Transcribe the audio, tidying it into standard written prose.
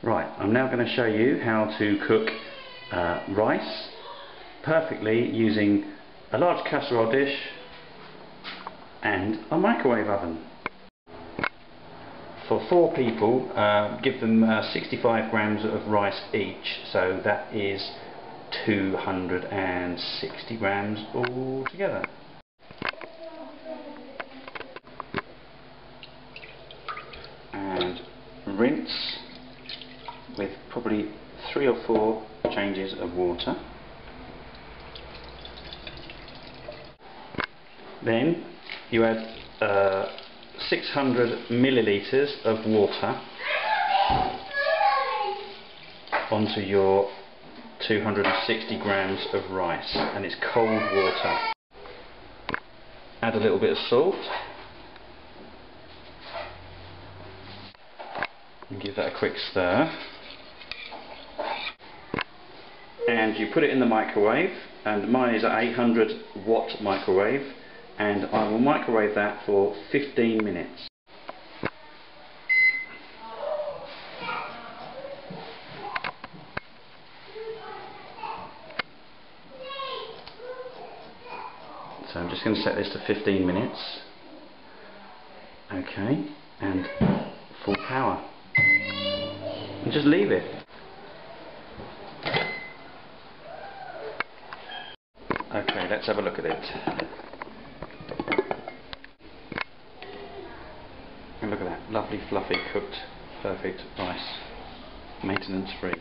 Right, I'm now going to show you how to cook rice perfectly using a large casserole dish and a microwave oven. For 4 people, give them 65 grams of rice each, so that is 260 grams altogether. And rinse with probably 3 or 4 changes of water. Then you add 600 millilitres of water onto your 260 grams of rice, and it's cold water. Add a little bit of salt and give that a quick stir, and you put it in the microwave, and mine is an 800 watt microwave, and I will microwave that for 15 minutes. So I'm just going to set this to 15 minutes. Okay, and full power. And just leave it. Okay, let's have a look at it. And look at that, lovely, fluffy, cooked, perfect rice. Maintenance free.